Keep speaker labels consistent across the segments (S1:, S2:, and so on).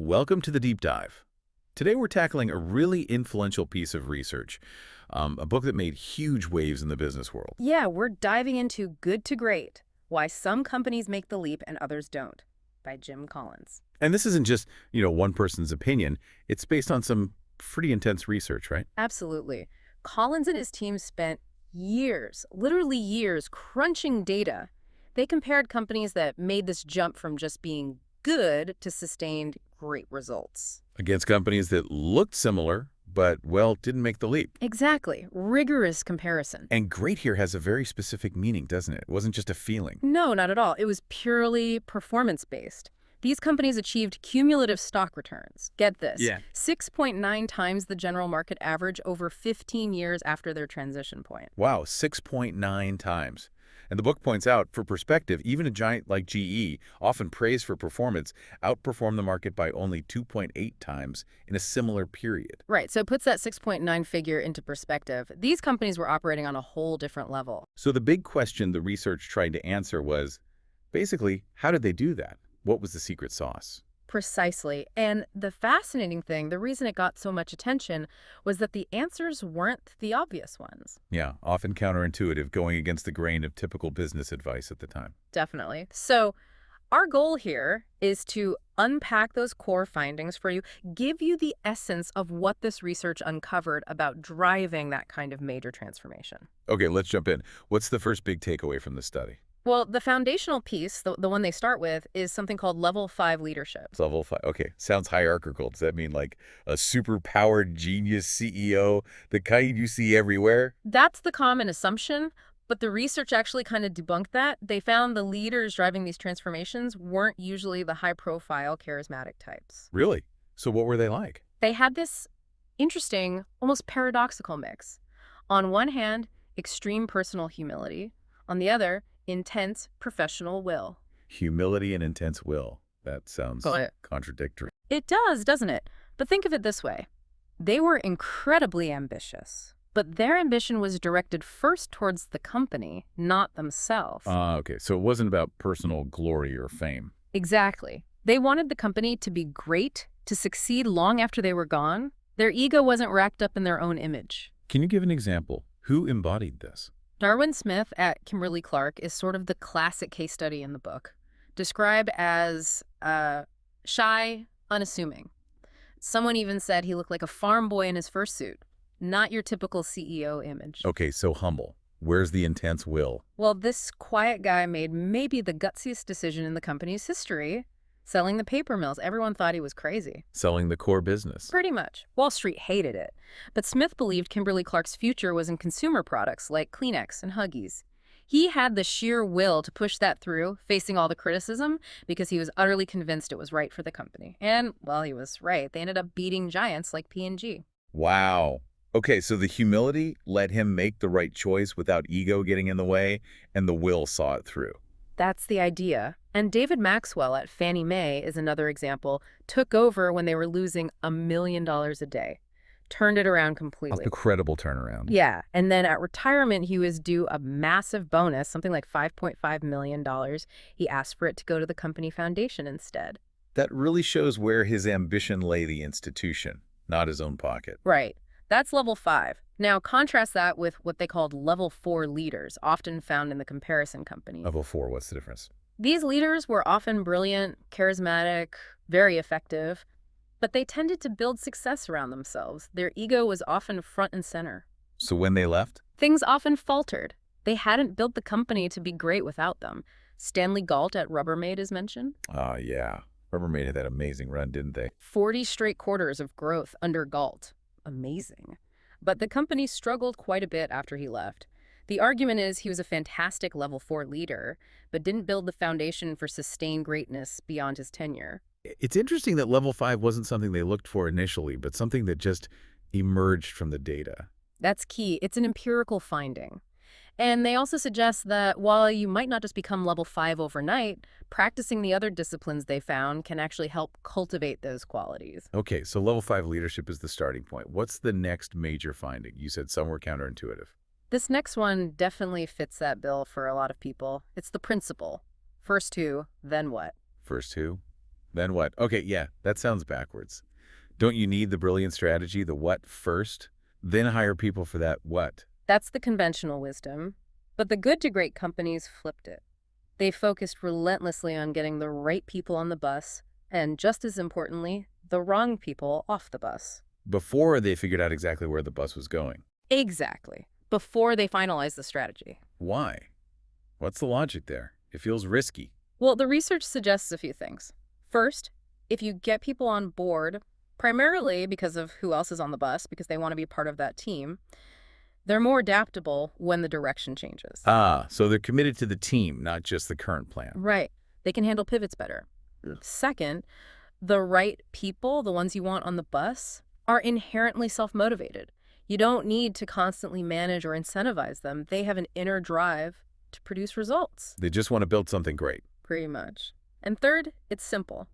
S1: Welcome to the Deep Dive. Today we're tackling a really influential piece of research, a book that made huge waves in the business world.
S2: Yeah, we're diving into Good to Great, Why Some Companies Make the Leap and Others Don't, by Jim Collins.
S1: And this isn't just, one person's opinion. It's based on some pretty intense research, right?
S2: Absolutely. Collins and his team spent years, literally years, crunching data. They compared companies that made this jump from just being good to sustained great results.
S1: Against companies that looked similar, but, well, didn't make the leap.
S2: Exactly. Rigorous comparison.
S1: And great here has a very specific meaning, doesn't it? It wasn't just a feeling.
S2: No, not at all. It was purely performance-based. These companies achieved cumulative stock returns. Get this.
S1: Yeah.
S2: 6.9 times the general market average over 15 years after their transition point.
S1: Wow, 6.9 times. And the book points out, for perspective, even a giant like GE, often praised for performance, outperformed the market by only 2.8 times in a similar period.
S2: Right, so it puts that 6.9 figure into perspective. These companies were operating on a whole different level.
S1: So the big question the research tried to answer was, basically, how did they do that? What was the secret sauce?
S2: Precisely. And the fascinating thing, the reason it got so much attention, was that the answers weren't the obvious ones.
S1: Yeah, often counterintuitive, going against the grain of typical business advice at the time.
S2: Definitely. So our goal here is to unpack those core findings for you, give you the essence of what this research uncovered about driving that kind of major transformation.
S1: Okay, let's jump in. What's the first big takeaway from the study?
S2: Well, the foundational piece, the one they start with, is something called Level 5 leadership.
S1: It's level 5. Okay, sounds hierarchical. Does that mean like a super-powered genius CEO, the kind you see everywhere?
S2: That's the common assumption, but the research actually kind of debunked that. They found the leaders driving these transformations weren't usually the high-profile, charismatic types.
S1: Really? So what were they like?
S2: They had this interesting, almost paradoxical mix. On one hand, extreme personal humility. On the other, intense professional will.
S1: Humility and intense will. That sounds
S2: Got it.
S1: contradictory.
S2: It does, doesn't it? But think of it this way. They were incredibly ambitious, but their ambition was directed first towards the company, not themselves.
S1: Okay, so it wasn't about personal glory or fame.
S2: Exactly. They wanted the company to be great, to succeed long after they were gone. Their ego wasn't wrapped up in their own image.
S1: Can you give an example? Who embodied this?
S2: Darwin Smith at Kimberly-Clark is sort of the classic case study in the book, described as shy, unassuming. Someone even said he looked like a farm boy in his fursuit, not your typical CEO image.
S1: Okay, so humble. Where's the intense will?
S2: Well, this quiet guy made maybe the gutsiest decision in the company's history, selling the paper mills. Everyone thought he was crazy.
S1: Selling the core business.
S2: Pretty much. Wall Street hated it. But Smith believed Kimberly-Clark's future was in consumer products like Kleenex and Huggies. He had the sheer will to push that through, facing all the criticism, because he was utterly convinced it was right for the company. And, well, he was right. They ended up beating giants like P&G.
S1: Wow. Okay, so the humility let him make the right choice without ego getting in the way, and the will saw it through.
S2: That's the idea. And David Maxwell at Fannie Mae is another example, took over when they were losing $1 million a day. Turned it around completely.
S1: Incredible turnaround.
S2: Yeah, and then at retirement, he was due a massive bonus, something like $5.5 million. He asked for it to go to the company foundation instead.
S1: That really shows where his ambition lay the institution, not his own pocket.
S2: Right. That's level 5. Now, contrast that with what they called level 4 leaders, often found in the comparison company.
S1: Level 4, what's the difference?
S2: These leaders were often brilliant, charismatic, very effective, but they tended to build success around themselves. Their ego was often front and center.
S1: So when they left?
S2: Things often faltered. They hadn't built the company to be great without them. Stanley Galt at Rubbermaid is mentioned.
S1: Yeah. Rubbermaid had that amazing run, didn't they?
S2: 40 straight quarters of growth under Galt. Amazing. But the company struggled quite a bit after he left. The argument is he was a fantastic level 4 leader, but didn't build the foundation for sustained greatness beyond his tenure.
S1: It's interesting that level 5 wasn't something they looked for initially, but something that just emerged from the data.
S2: That's key. It's an empirical finding. And they also suggest that while you might not just become level 5 overnight, practicing the other disciplines they found can actually help cultivate those qualities.
S1: Okay, so level 5 leadership is the starting point. What's the next major finding? You said some were counterintuitive.
S2: This next one definitely fits that bill for a lot of people. It's the principle. First who, then what?
S1: First who, Then what? Okay, yeah, that sounds backwards. Don't you need the brilliant strategy, the what first, then hire people for that what?
S2: That's the conventional wisdom. But the good to great companies flipped it. They focused relentlessly on getting the right people on the bus, and just as importantly, the wrong people off the bus.
S1: Before they figured out exactly where the bus was going.
S2: Exactly. Before they finalized the strategy.
S1: Why? What's the logic there? It feels risky.
S2: Well, the research suggests a few things. First, if you get people on board, primarily because of who else is on the bus, because they want to be part of that team, they're more adaptable when the direction changes.
S1: Ah, so they're committed to the team, not just the current plan.
S2: Right. They can handle pivots better. Second, the right people, the ones you want on the bus, are inherently self-motivated. You don't need to constantly manage or incentivize them. They have an inner drive to produce results,
S1: They just want to build something great.
S2: pretty much. And third, it's simple.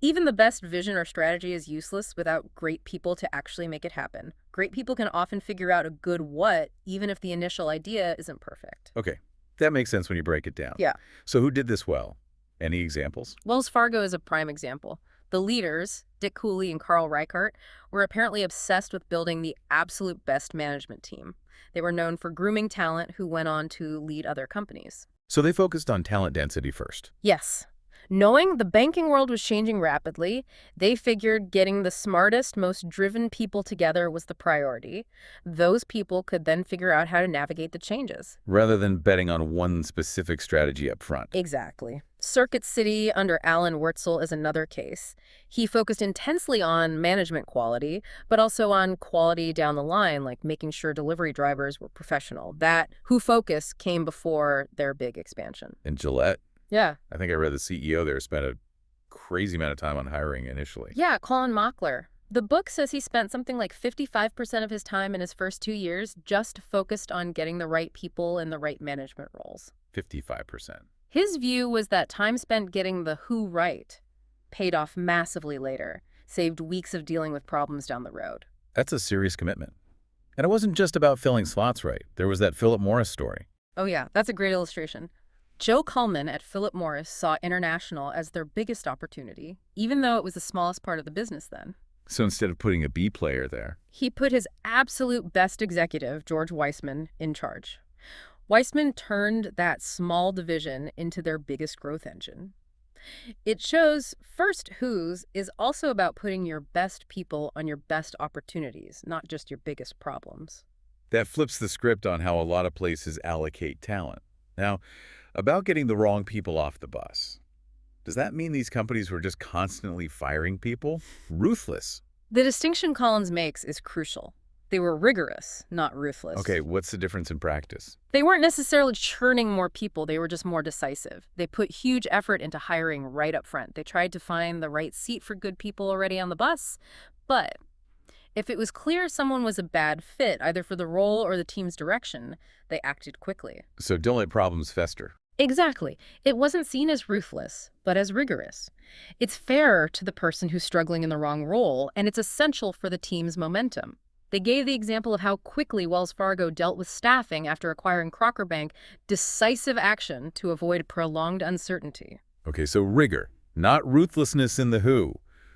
S2: Even the best vision or strategy is useless without great people to actually make it happen. Great people can often figure out a good what, even if the initial idea isn't perfect.
S1: Okay, that makes sense when you break it down.
S2: Yeah.
S1: So who did this well? Any examples?
S2: Wells Fargo is a prime example. The leaders, Dick Cooley and Carl Reichardt, were apparently obsessed with building the absolute best management team. They were known for grooming talent who went on to lead other companies.
S1: So they focused on talent density first.
S2: Yes. Knowing the banking world was changing rapidly, they figured getting the smartest, most driven people together was the priority. Those people could then figure out how to navigate the changes.
S1: Rather than betting on one specific strategy up front.
S2: Exactly. Circuit City under Alan Wurtzel is another case. He focused intensely on management quality, but also on quality down the line, like making sure delivery drivers were professional. That who focus came before their big expansion.
S1: And Gillette,
S2: Yeah.
S1: I think I read the CEO there spent a crazy amount of time on hiring initially.
S2: Yeah, Colin Mockler. The book says he spent something like 55% of his time in his first 2 years just focused on getting the right people in the right management roles.
S1: 55%.
S2: His view was that time spent getting the who right paid off massively later, saved weeks of dealing with problems down the road.
S1: That's a serious commitment. And it wasn't just about filling slots right. There was that Philip Morris story.
S2: Oh yeah, that's a great illustration. Joe Cullman at Philip Morris saw international as their biggest opportunity, even though it was the smallest part of the business then.
S1: So instead of putting a B player there,
S2: He put his absolute best executive, George Weissman, in charge. Weissman turned that small division into their biggest growth engine. It shows first whose is also about putting your best people on your best opportunities, not just your biggest problems.
S1: that flips the script on how a lot of places allocate talent. Now, about getting the wrong people off the bus. Does that mean these companies were just constantly firing people? Ruthless.
S2: The distinction Collins makes is crucial. They were rigorous, not ruthless.
S1: Okay, what's the difference in practice?
S2: They weren't necessarily churning more people, they were just more decisive. They put huge effort into hiring right up front. They tried to find the right seat for good people already on the bus, but if it was clear someone was a bad fit, either for the role or the team's direction, they acted quickly.
S1: So don't let problems fester.
S2: Exactly. It wasn't seen as ruthless, but as rigorous. It's fairer to the person who's struggling in the wrong role, and it's essential for the team's momentum. They gave the example of how quickly Wells Fargo dealt with staffing after acquiring Crocker Bank, decisive action to avoid prolonged uncertainty.
S1: Okay, so rigor, not ruthlessness in the who.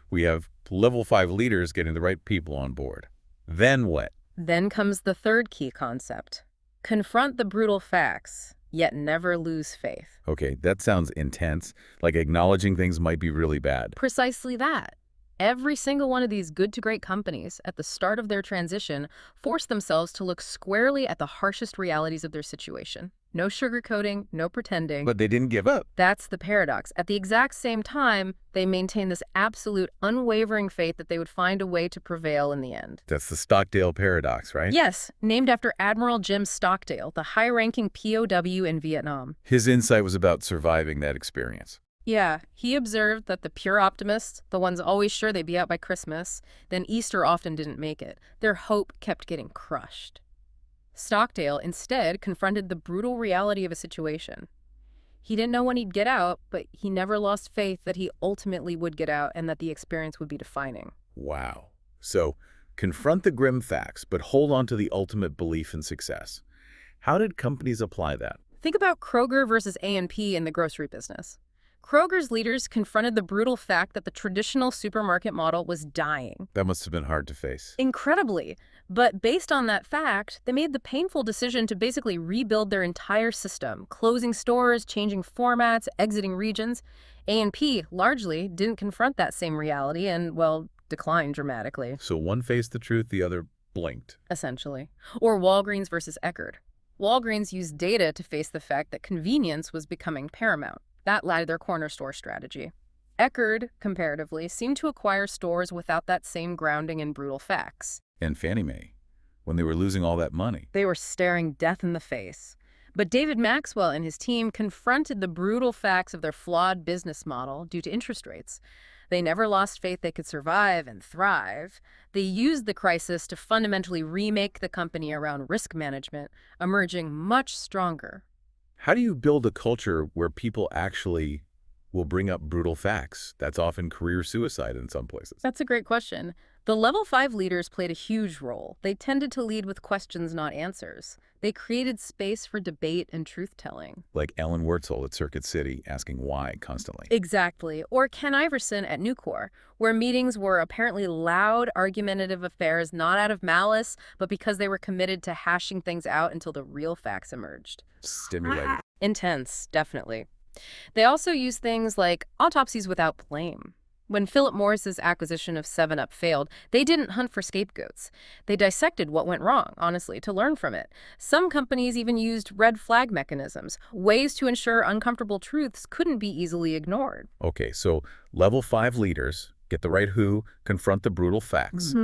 S1: We have level 5 leaders getting the right people on board. Then what?
S2: Then comes the third key concept. Confront the brutal facts, yet never lose faith.
S1: Okay, that sounds intense, like acknowledging things might be really bad.
S2: Precisely that. Every single one of these good to great companies at the start of their transition forced themselves to look squarely at the harshest realities of their situation. No sugarcoating, no pretending.
S1: But they didn't give up.
S2: That's the paradox. At the exact same time, they maintained this absolute, unwavering faith that they would find a way to prevail in the end.
S1: That's the Stockdale paradox, right?
S2: Yes, named after Admiral Jim Stockdale, the high-ranking POW in Vietnam.
S1: His insight was about surviving that experience.
S2: Yeah, he observed that the pure optimists, the ones always sure they'd be out by Christmas, then Easter often didn't make it. Their hope kept getting crushed. Stockdale instead confronted the brutal reality of a situation. He didn't know when he'd get out, but he never lost faith that he ultimately would get out and that the experience would be defining.
S1: Wow. So, confront the grim facts, but hold on to the ultimate belief in success. How did companies apply that?
S2: Think about Kroger versus A&P in the grocery business. Kroger's leaders confronted the brutal fact that the traditional supermarket model was dying.
S1: That must have been hard to face.
S2: Incredibly. But based on that fact, they made the painful decision to basically rebuild their entire system, closing stores, changing formats, exiting regions. A&P largely didn't confront that same reality and, well, declined dramatically,
S1: So one faced the truth, the other blinked.
S2: essentially. Or Walgreens versus Eckerd. Walgreens used data to face the fact that convenience was becoming paramount. That led their corner store strategy. Eckerd, comparatively, seemed to acquire stores without that same grounding in brutal facts.
S1: And Fannie Mae, when they were losing all that money.
S2: They were staring death in the face. But David Maxwell and his team confronted the brutal facts of their flawed business model due to interest rates. They never lost faith they could survive and thrive. They used the crisis to fundamentally remake the company around risk management, emerging much stronger.
S1: How do you build a culture where people actually will bring up brutal facts? That's often career suicide in some places.
S2: That's a great question. The level 5 leaders played a huge role. They tended to lead with questions, not answers. They created space for debate and truth-telling.
S1: Like Ellen Wurtzel at Circuit City asking why constantly.
S2: Exactly. Or Ken Iverson at Nucor, where meetings were apparently loud, argumentative affairs, not out of malice, but because they were committed to hashing things out until the real facts emerged.
S1: Stimulated.
S2: Intense, definitely. They also used things like autopsies without blame. When Philip Morris's acquisition of 7-Up failed, they didn't hunt for scapegoats. They dissected what went wrong, honestly, to learn from it. Some companies even used red flag mechanisms, ways to ensure uncomfortable truths couldn't be easily ignored.
S1: Okay, so level 5 leaders get the right who, confront the brutal facts.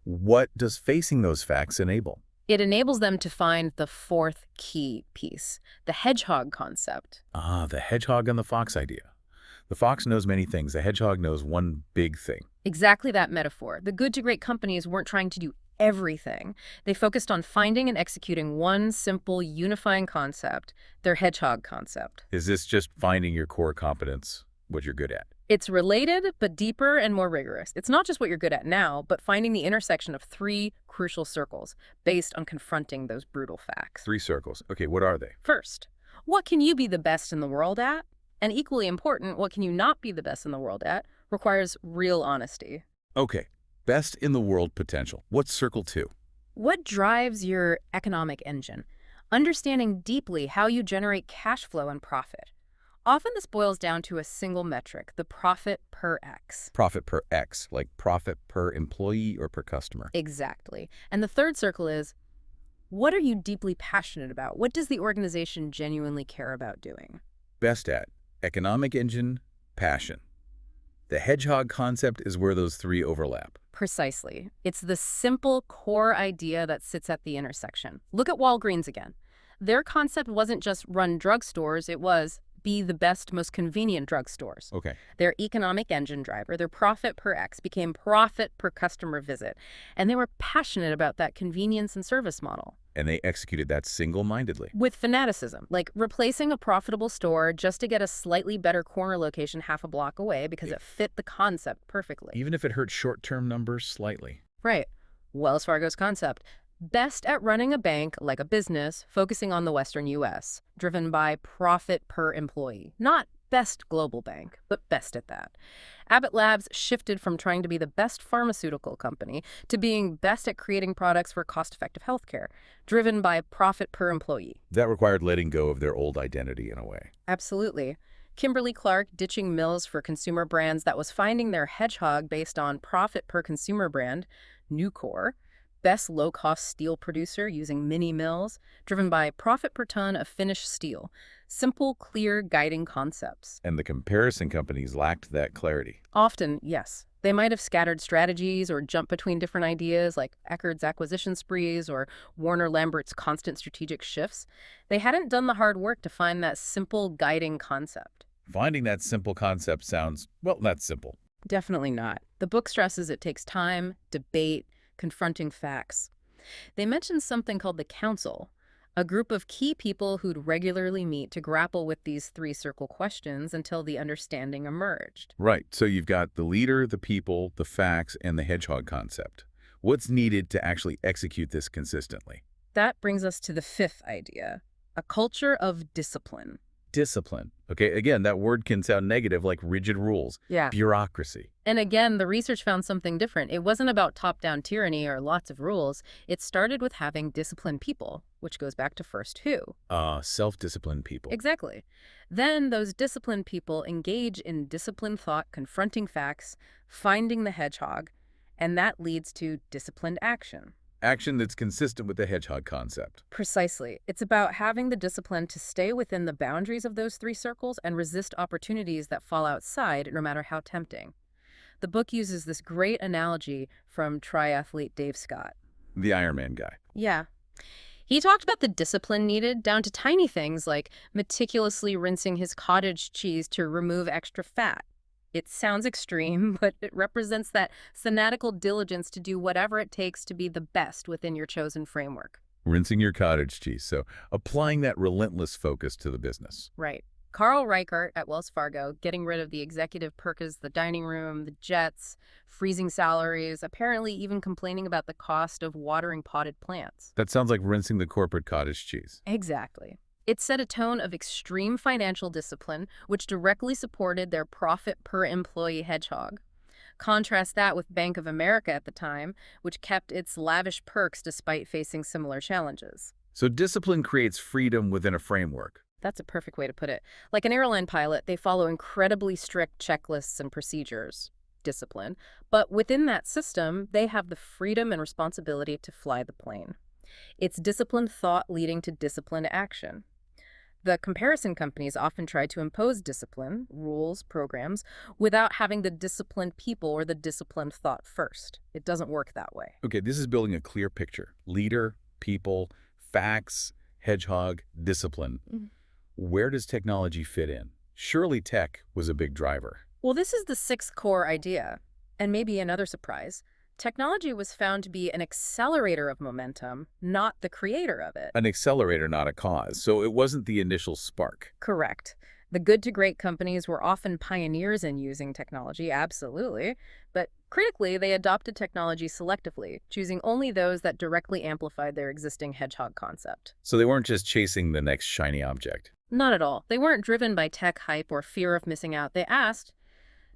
S1: What does facing those facts enable?
S2: It enables them to find the fourth key piece, the hedgehog concept.
S1: Ah, the hedgehog and the fox idea. The fox knows many things. The hedgehog knows one big thing.
S2: Exactly that metaphor. The good to great companies weren't trying to do everything. They focused on finding and executing one simple, unifying concept, their hedgehog concept.
S1: Is this just finding your core competence, what you're good at?
S2: It's related, but deeper and more rigorous. It's not just what you're good at now, but finding the intersection of 3 crucial circles based on confronting those brutal facts.
S1: 3 circles. Okay, what are they?
S2: First, what can you be the best in the world at? And equally important, what can you not be the best in the world at requires real honesty.
S1: Okay, best in the world potential. What's circle 2?
S2: What drives your economic engine? Understanding deeply how you generate cash flow and profit. Often this boils down to a single metric, the profit per X.
S1: Profit per X, like profit per employee or per customer.
S2: Exactly. And the third circle is, what are you deeply passionate about? What does the organization genuinely care about doing?
S1: Best at economic engine, passion. The hedgehog concept is where those 3 overlap.
S2: Precisely. It's the simple core idea that sits at the intersection. Look at Walgreens again. Their concept wasn't just run drugstores, it was be the best, most convenient drugstores.
S1: Okay.
S2: Their economic engine driver, their profit per X, became profit per customer visit. And they were passionate about that convenience and service model.
S1: And they executed that single-mindedly.
S2: With fanaticism, like replacing a profitable store just to get a slightly better corner location half a block away because it fit the concept perfectly.
S1: Even if it hurt short-term numbers slightly.
S2: Right. Wells Fargo's concept. Best at running a bank like a business, focusing on the Western U.S., driven by profit per employee. Not best global bank, but best at that. Abbott Labs shifted from trying to be the best pharmaceutical company to being best at creating products for cost-effective healthcare, driven by profit per employee.
S1: That required letting go of their old identity in a way.
S2: Absolutely. Kimberly-Clark ditching mills for consumer brands that was finding their hedgehog based on profit per consumer brand, Nucor, best low-cost steel producer using mini mills, driven by profit per ton of finished steel. Simple, clear, guiding concepts.
S1: And the comparison companies lacked that clarity.
S2: Often, yes. They might have scattered strategies or jumped between different ideas like Eckerd's acquisition sprees or Warner Lambert's constant strategic shifts. They hadn't done the hard work to find that simple guiding concept.
S1: Finding that simple concept sounds, well, not simple.
S2: Definitely not. The book stresses it takes time, debate, confronting facts. They mention something called the Council, a group of key people who'd regularly meet to grapple with these 3 circle questions until the understanding emerged.
S1: Right, so you've got the leader, the people, the facts, and the hedgehog concept. What's needed to actually execute this consistently?
S2: That brings us to the 5th idea, a culture of discipline.
S1: Discipline. Okay, again, that word can sound negative, like rigid rules,
S2: Yeah.
S1: bureaucracy.
S2: And again, the research found something different. It wasn't about top-down tyranny or lots of rules. It started with having disciplined people, which goes back to first who.
S1: Self-disciplined people.
S2: Exactly. Then those disciplined people engage in disciplined thought, confronting facts, finding the hedgehog, and that leads to disciplined action.
S1: Action that's consistent with the hedgehog concept.
S2: Precisely. It's about having the discipline to stay within the boundaries of those three circles and resist opportunities that fall outside, no matter how tempting. The book uses this great analogy from triathlete Dave Scott.
S1: The Ironman guy.
S2: Yeah. He talked about the discipline needed down to tiny things like meticulously rinsing his cottage cheese to remove extra fat. It sounds extreme, but it represents that fanatical diligence to do whatever it takes to be the best within your chosen framework.
S1: Rinsing your cottage cheese. So applying that relentless focus to the business.
S2: Right. Carl Reichert at Wells Fargo, getting rid of the executive perks, the dining room, the jets, freezing salaries, apparently even complaining about the cost of watering potted plants.
S1: That sounds like rinsing the corporate cottage cheese.
S2: Exactly. It set a tone of extreme financial discipline, which directly supported their profit per employee hedgehog. Contrast that with Bank of America at the time, which kept its lavish perks despite facing similar challenges.
S1: So discipline creates freedom within a framework.
S2: That's a perfect way to put it. Like an airline pilot, they follow incredibly strict checklists and procedures, discipline, but within that system, they have the freedom and responsibility to fly the plane. It's disciplined thought leading to disciplined action. The comparison companies often try to impose discipline, rules, programs, without having the disciplined people or the disciplined thought first. It doesn't work that way.
S1: Okay, this is building a clear picture. Leader, people, facts, hedgehog, discipline. Where does technology fit in? Surely tech was a big driver.
S2: Well, this is the sixth core idea. And maybe another surprise. Technology was found to be an accelerator of momentum, not the creator of it.
S1: An accelerator, not a cause. So it wasn't the initial spark.
S2: Correct. The good to great companies were often pioneers in using technology, absolutely. But critically, they adopted technology selectively, choosing only those that directly amplified their existing hedgehog concept.
S1: So they weren't just chasing the next shiny object.
S2: Not at all. They weren't driven by tech hype or fear of missing out. They asked,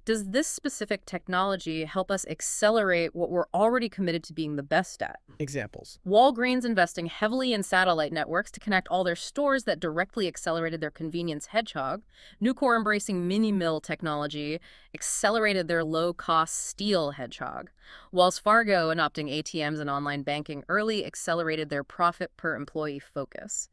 S2: does this specific technology help us accelerate what we're already committed to being the best at?
S1: Examples.
S2: Walgreens investing heavily in satellite networks to connect all their stores that directly accelerated their convenience hedgehog. Nucor embracing mini-mill technology accelerated their low-cost steel hedgehog. Wells Fargo adopting ATMs and online banking early accelerated their profit per employee focus.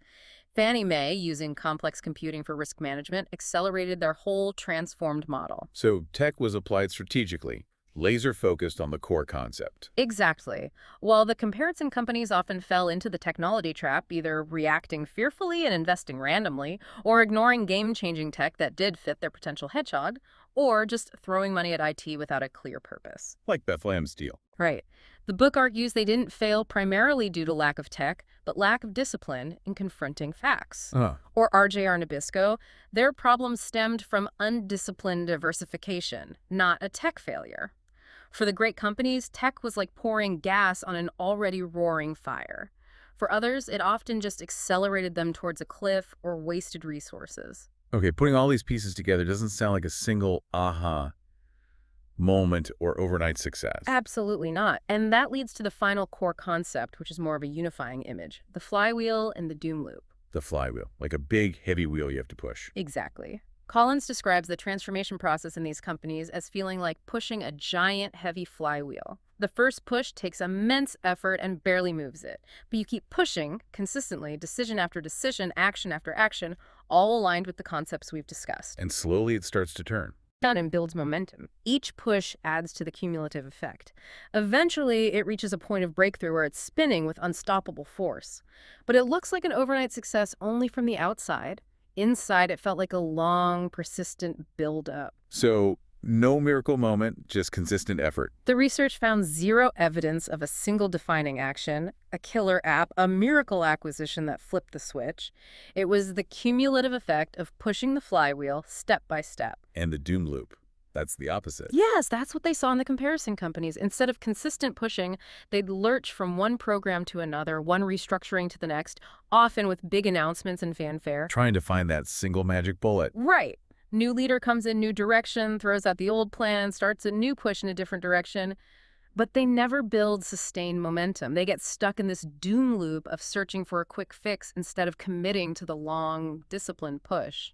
S2: Fannie Mae, using complex computing for risk management, accelerated their whole transformed model.
S1: So tech was applied strategically, laser-focused on the core concept.
S2: Exactly. While the comparison companies often fell into the technology trap, either reacting fearfully and investing randomly, or ignoring game-changing tech that did fit their potential hedgehog, or just throwing money at IT without a clear purpose.
S1: Like Bethlehem Steel.
S2: Right. The book argues they didn't fail primarily due to lack of tech, but lack of discipline in confronting facts. Or RJR Nabisco, their problems stemmed from undisciplined diversification, not a tech failure. For the great companies, tech was like pouring gas on an already roaring fire. For others, it often just accelerated them towards a cliff or wasted resources.
S1: Okay, putting all these pieces together doesn't sound like a single aha moment or overnight success.
S2: Absolutely not. And that leads to the final core concept, which is more of a unifying image, the flywheel and the doom loop.
S1: The flywheel, like a big, heavy wheel you have to push.
S2: Exactly. Collins describes the transformation process in these companies as feeling like pushing a giant, heavy flywheel. The first push takes immense effort and barely moves it. But you keep pushing consistently, decision after decision, action after action, all aligned with the concepts we've discussed.
S1: And slowly it starts to turn.
S2: And builds momentum. Each push adds to the cumulative effect. Eventually, it reaches a point of breakthrough where it's spinning with unstoppable force. But it looks like an overnight success only from the outside. Inside, it felt like a long, persistent build-up.
S1: So, no miracle moment, just consistent effort.
S2: The research found zero evidence of a single defining action, a killer app, a miracle acquisition that flipped the switch. It was the cumulative effect of pushing the flywheel step by step.
S1: And the doom loop. That's the opposite.
S2: Yes, that's what they saw in the comparison companies. Instead of consistent pushing, they'd lurch from one program to another, one restructuring to the next, often with big announcements and fanfare.
S1: Trying to find that single magic bullet.
S2: Right. New leader comes in new direction, throws out the old plan, starts a new push in a different direction. But they never build sustained momentum. They get stuck in this doom loop of searching for a quick fix instead of committing to the long, disciplined push.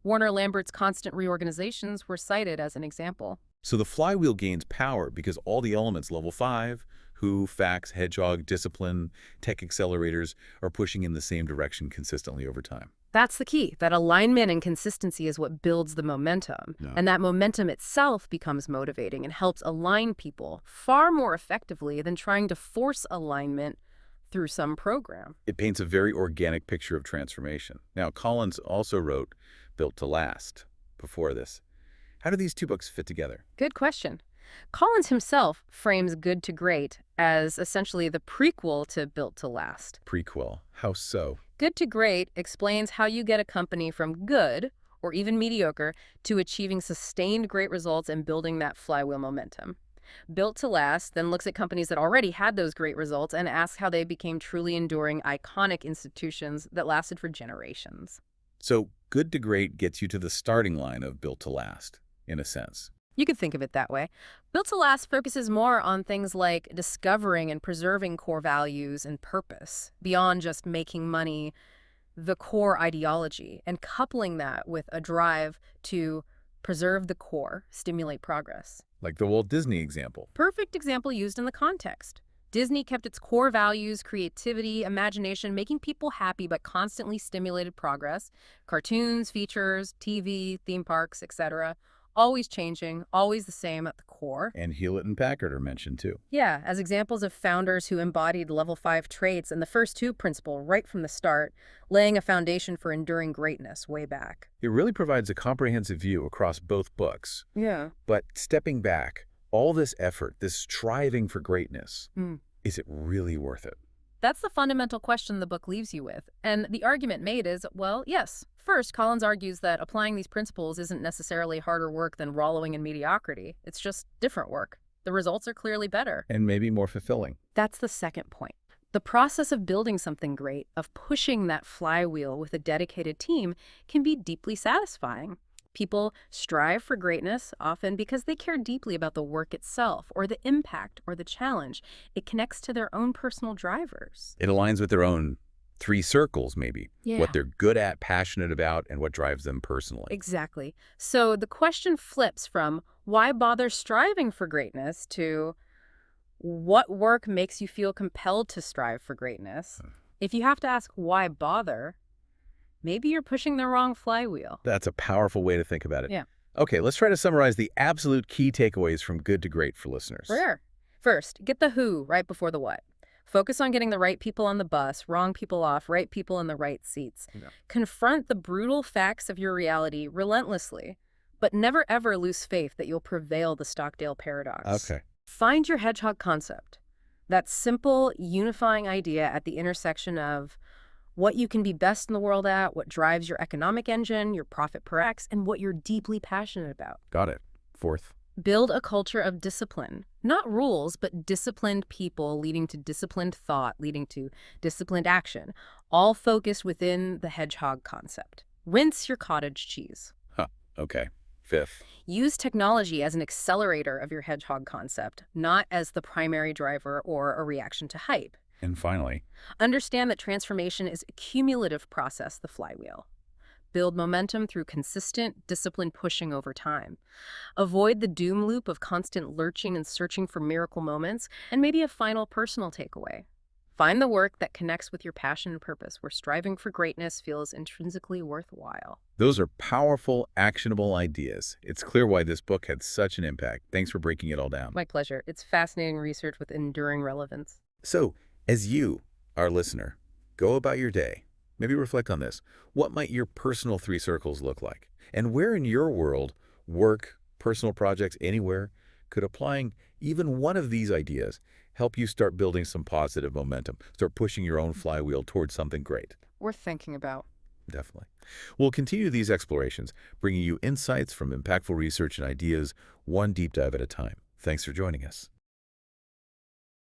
S2: Warner Lambert's constant reorganizations were cited as an example.
S1: So the flywheel gains power because all the elements level 5, Who, Facts, Hedgehog, Discipline, Tech Accelerators are pushing in the same direction consistently over time.
S2: That's the key. That alignment and consistency is what builds the momentum.
S1: Yeah.
S2: And that momentum itself becomes motivating and helps align people far more effectively than trying to force alignment through some program.
S1: It paints a very organic picture of transformation. Now, Collins also wrote Built to Last before this. How do these two books fit together?
S2: Good question. Collins himself frames Good to Great as essentially the prequel to Built to Last.
S1: Prequel. How so?
S2: Good to Great explains how you get a company from good, or even mediocre, to achieving sustained great results and building that flywheel momentum. Built to Last then looks at companies that already had those great results and asks how they became truly enduring, iconic institutions that lasted for generations.
S1: So Good to Great gets you to the starting line of Built to Last, in a sense.
S2: You could think of it that way. Built to Last focuses more on things like discovering and preserving core values and purpose, beyond just making money, the core ideology, and coupling that with a drive to preserve the core, stimulate progress.
S1: Like the Walt Disney example.
S2: Perfect example used in the context. Disney kept its core values, creativity, imagination, making people happy but constantly stimulated progress. Cartoons, features, TV, theme parks, etc. Always changing, always the same at the core.
S1: And Hewlett and Packard are mentioned too.
S2: Yeah, as examples of founders who embodied level 5 traits and the first two principle right from the start, laying a foundation for enduring greatness way back.
S1: It really provides a comprehensive view across both books.
S2: Yeah.
S1: But stepping back, all this effort, this striving for greatness, is it really worth it?
S2: That's the fundamental question the book leaves you with. And the argument made is, well, yes. First, Collins argues that applying these principles isn't necessarily harder work than wallowing in mediocrity. It's just different work. The results are clearly better.
S1: And maybe more fulfilling.
S2: That's the second point. The process of building something great, of pushing that flywheel with a dedicated team, can be deeply satisfying. People strive for greatness, often because they care deeply about the work itself, or the impact, or the challenge. It connects to their own personal drivers.
S1: It aligns with their own 3 circles, maybe.
S2: Yeah.
S1: What they're good at, passionate about, and what drives them personally.
S2: Exactly. So the question flips from why bother striving for greatness to what work makes you feel compelled to strive for greatness? If you have to ask why bother, maybe you're pushing the wrong flywheel.
S1: That's a powerful way to think about it.
S2: Yeah.
S1: Okay, let's try to summarize the absolute key takeaways from Good to Great for listeners.
S2: Sure. First, get the who right before the what. Focus on getting the right people on the bus, wrong people off, right people in the right seats.
S1: Yeah.
S2: Confront the brutal facts of your reality relentlessly, but never ever lose faith that you'll prevail the Stockdale paradox.
S1: Okay.
S2: Find your hedgehog concept. That simple, unifying idea at the intersection of what you can be best in the world at, what drives your economic engine, your profit per X, and what you're deeply passionate about.
S1: Got it. Fourth.
S2: Build a culture of discipline. Not rules, but disciplined people leading to disciplined thought, leading to disciplined action, all focused within the hedgehog concept. Rinse your cottage cheese.
S1: Okay. Fifth.
S2: Use technology as an accelerator of your hedgehog concept, not as the primary driver or a reaction to hype.
S1: And finally.
S2: Understand that transformation is a cumulative process, the flywheel. Build momentum through consistent, disciplined pushing over time. Avoid the doom loop of constant lurching and searching for miracle moments, and maybe a final personal takeaway. Find the work that connects with your passion and purpose, where striving for greatness feels intrinsically worthwhile.
S1: Those are powerful, actionable ideas. It's clear why this book had such an impact. Thanks for breaking it all down.
S2: My pleasure. It's fascinating research with enduring relevance.
S1: So, as you, our listener, go about your day, maybe reflect on this. What might your personal 3 circles look like? And where in your world, work, personal projects, anywhere, could applying even one of these ideas help you start building some positive momentum, start pushing your own flywheel towards something great?
S2: Worth thinking about.
S1: Definitely. We'll continue these explorations, bringing you insights from impactful research and ideas, one deep dive at a time. Thanks for joining us.